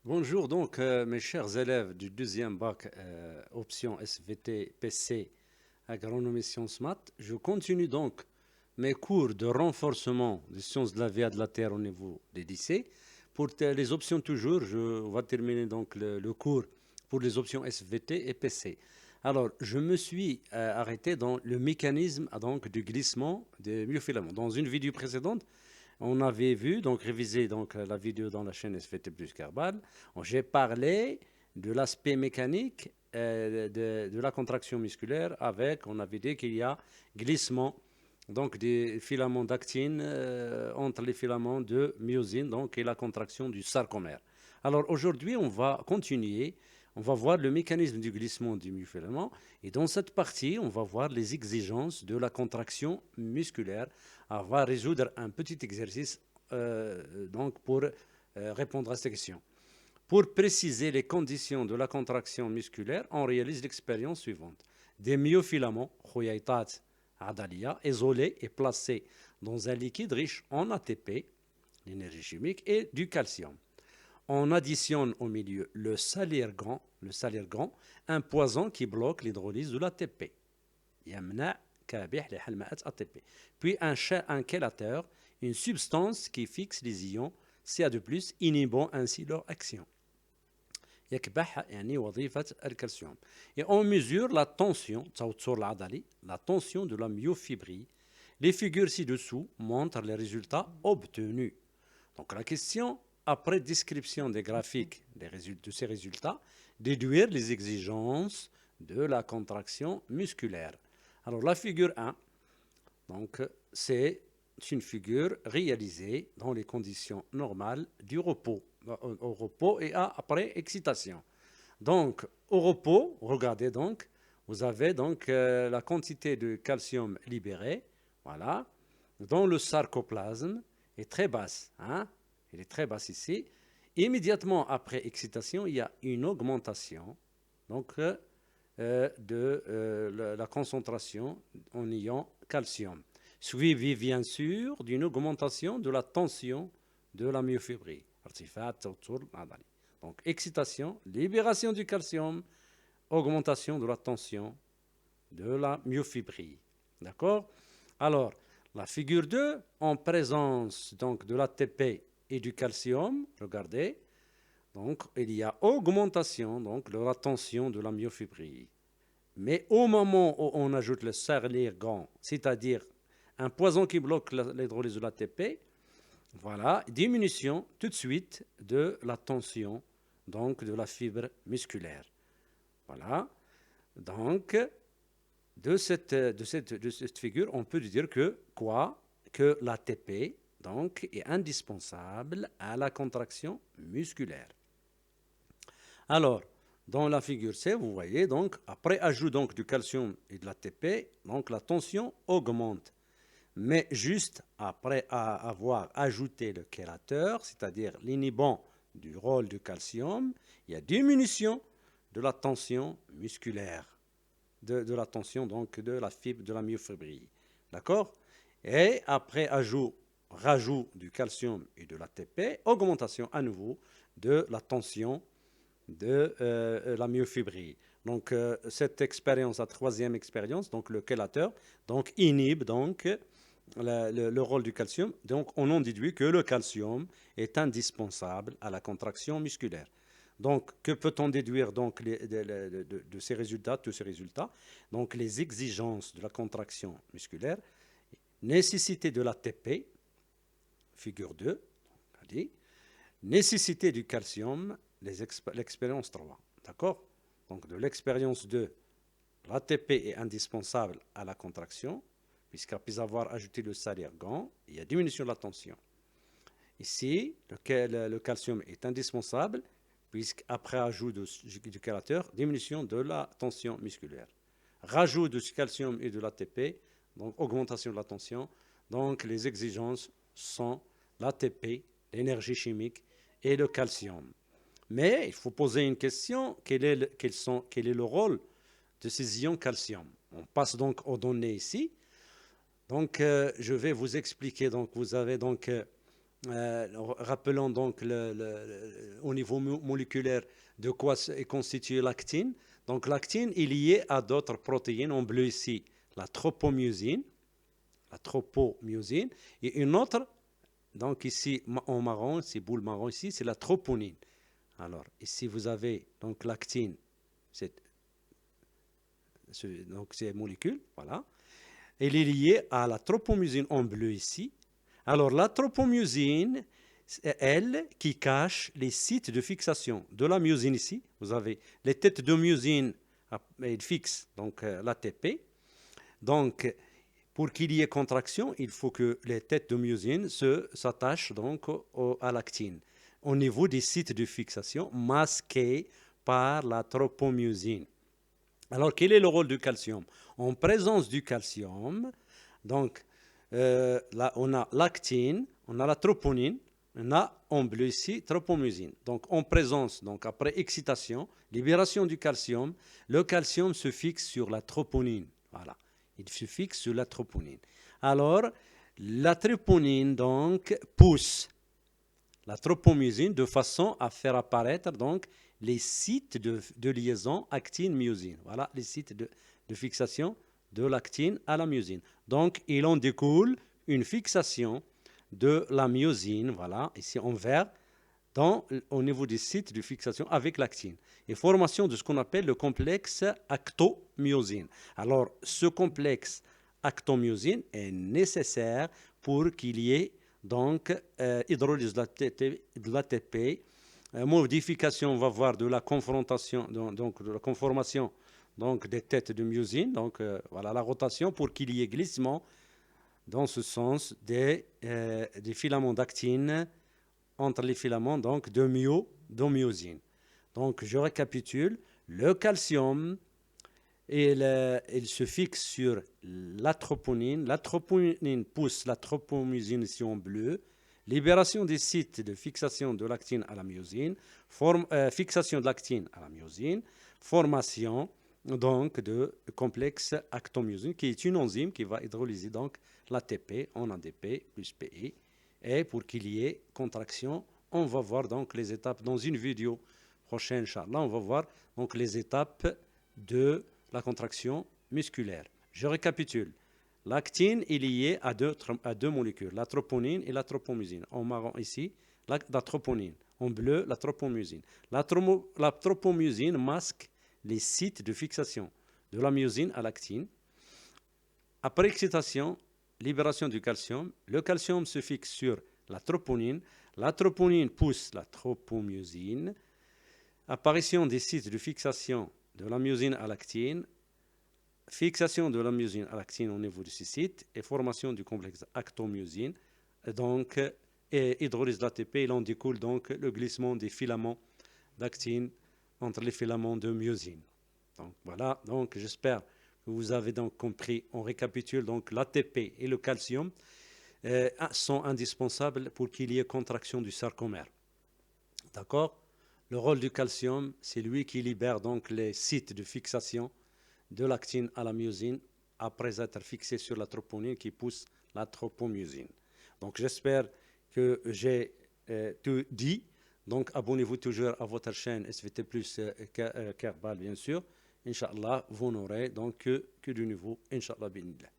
Bonjour donc mes chers élèves du deuxième bac option SVT PC agronomie sciences maths. Je continue donc mes cours de renforcement des sciences de la vie et de la terre au niveau des lycées. Pour les options toujours, je vais terminer donc le cours pour les options SVT et PC. Alors, je me suis arrêté dans le mécanisme donc du glissement des myofilaments. Dans une vidéo précédente, on avait vu, donc révisé donc, la vidéo dans la chaîne SVT plus Carbal. J'ai parlé de l'aspect mécanique de la contraction musculaire avec, on avait dit qu'il y a glissement donc des filaments d'actine entre les filaments de myosine donc, et la contraction du sarcomère. Alors aujourd'hui, on va continuer. On va voir le mécanisme du glissement du myofilament et dans cette partie, on va voir les exigences de la contraction musculaire. On va résoudre un petit exercice donc pour répondre à cette question. Pour préciser les conditions de la contraction musculaire, on réalise l'expérience suivante. Des myofilaments, khuyaytat adalia, isolés et placés dans un liquide riche en ATP, l'énergie chimique, et du calcium. On additionne au milieu le salirgan, un poison qui bloque l'hydrolyse de l'ATP. Puis un chélateur, une substance qui fixe les ions Ca2+, inhibant ainsi leur action. Et on mesure la tension, la tension de la myofibrie. Les figures ci-dessous montrent les résultats obtenus. Donc la question, après description des graphiques de ces résultats, déduire les exigences de la contraction musculaire. Alors la figure 1, donc c'est une figure réalisée dans les conditions normales du repos, au repos et après excitation. Donc au repos, regardez donc, vous avez donc la quantité de calcium libérée, voilà, dans le sarcoplasme est très basse, hein, elle est très basse ici. Immédiatement après excitation, il y a une augmentation donc, de la concentration en ion calcium, suivi bien sûr d'une augmentation de la tension de la myofibrie. Donc excitation, libération du calcium, augmentation de la tension de la myofibrie. D'accord? Alors, la figure 2, en présence donc de l'ATP et du calcium, regardez, donc il y a augmentation donc, de la tension de la myofibrie. Mais au moment où on ajoute le sarlirgan, c'est-à-dire un poison qui bloque l'hydrolyse de l'ATP, voilà, diminution tout de suite de la tension donc de la fibre musculaire. Voilà, donc de cette figure, on peut dire que quoi? Que l'ATP donc, est indispensable à la contraction musculaire. Alors, dans la figure C, vous voyez donc, après ajout donc du calcium et de l'ATP, donc la tension augmente. Mais juste après avoir ajouté le chélateur, c'est-à-dire l'inhibant du rôle du calcium, il y a diminution de la tension musculaire, de la tension donc de la fibre de la myofibrie. D'accord? Et après rajout du calcium et de l'ATP, augmentation à nouveau de la tension de la myofibrie. Donc cette expérience, la troisième expérience, donc le chélateur, donc inhibe donc le rôle du calcium. Donc on en déduit que le calcium est indispensable à la contraction musculaire. Donc que peut-on déduire donc de ces résultats, tous ces résultats? Donc les exigences de la contraction musculaire, nécessité de l'ATP, figure 2, nécessité du calcium, l'expérience 3. D'accord? Donc de l'expérience 2, l'ATP est indispensable à la contraction, puisqu'après avoir ajouté le salirgan, il y a diminution de la tension. Ici, le calcium est indispensable, puisqu'après ajout du chélateur, diminution de la tension musculaire. Rajout du calcium et de l'ATP, donc augmentation de la tension. Donc les exigences sont l'ATP, l'énergie chimique et le calcium. Mais il faut poser une question, quel est le rôle de ces ions calcium? On passe donc aux données ici. Donc je vais vous expliquer. Donc vous avez donc Rappelons donc au niveau moléculaire de quoi est constituée l'actine. Donc l'actine est liée à d'autres protéines, en bleu ici, la tropomyosine, et une autre, donc ici en marron, c'est boule marron ici, c'est la troponine. Alors ici vous avez donc l'actine, c'est donc ces molécules, voilà. Elle est liée à la tropomyosine en bleu ici. Alors la tropomyosine, c'est elle qui cache les sites de fixation de la myosine ici. Vous avez les têtes de myosine, elles fixent donc l'ATP. Donc pour qu'il y ait contraction, il faut que les têtes de myosine s'attachent donc à l'actine au niveau des sites de fixation masqués par la tropomyosine. Alors, quel est le rôle du calcium? En présence du calcium, donc là, on a l'actine, on a la troponine, on a en bleu ici tropomyosine. Donc, en présence, donc après excitation, libération du calcium, le calcium se fixe sur la troponine. Voilà, il se fixe sur la troponine. Alors, la troponine donc pousse la tropomyosine de façon à faire apparaître donc les sites de liaison actine-myosine. Voilà les sites de fixation de l'actine à la myosine. Donc, il en découle une fixation de la myosine, voilà, ici en vert, au niveau des sites de fixation avec l'actine. Et formation de ce qu'on appelle le complexe actomyosine. Alors, ce complexe actomyosine est nécessaire pour qu'il y ait donc hydrolyse de l'ATP, modification, on va voir, de la confrontation, donc de la conformation donc, des têtes de myosine, donc voilà la rotation pour qu'il y ait glissement dans ce sens des filaments d'actine entre les filaments donc, de myosine. Donc je récapitule, le calcium, il se fixe sur la troponine pousse la tropomyosine ici en bleu, libération des sites de fixation de l'actine à la myosine, fixation de l'actine à la myosine, formation donc de complexe actomyosine qui est une enzyme qui va hydrolyser donc l'ATP en ADP plus PI. Et pour qu'il y ait contraction, on va voir donc les étapes dans une vidéo prochaine, Inch'Allah, on va voir donc les étapes de la contraction musculaire. Je récapitule. L'actine est liée à deux molécules, la troponine et la tropomyosine. En marron ici, la troponine. En bleu, la tropomyosine. La tropomyosine masque les sites de fixation de la myosine à l'actine. Après excitation, libération du calcium, le calcium se fixe sur la troponine pousse la tropomyosine, apparition des sites de fixation de la myosine à l'actine, fixation de la myosine à l'actine au niveau de ces sites et formation du complexe actomyosine. Donc, et hydrolyse de l'ATP, il en découle donc le glissement des filaments d'actine entre les filaments de myosine. Donc voilà, donc j'espère que vous avez donc compris. On récapitule donc l'ATP et le calcium sont indispensables pour qu'il y ait contraction du sarcomère. D'accord? Le rôle du calcium, c'est lui qui libère donc les sites de fixation de l'actine à la myosine après être fixé sur la troponine qui pousse la tropomyosine. Donc j'espère que j'ai tout dit. Donc abonnez-vous toujours à votre chaîne SVT Plus Kerbal bien sûr. Inch'Allah, vous n'aurez donc que du nouveau. Inch'Allah, binillah.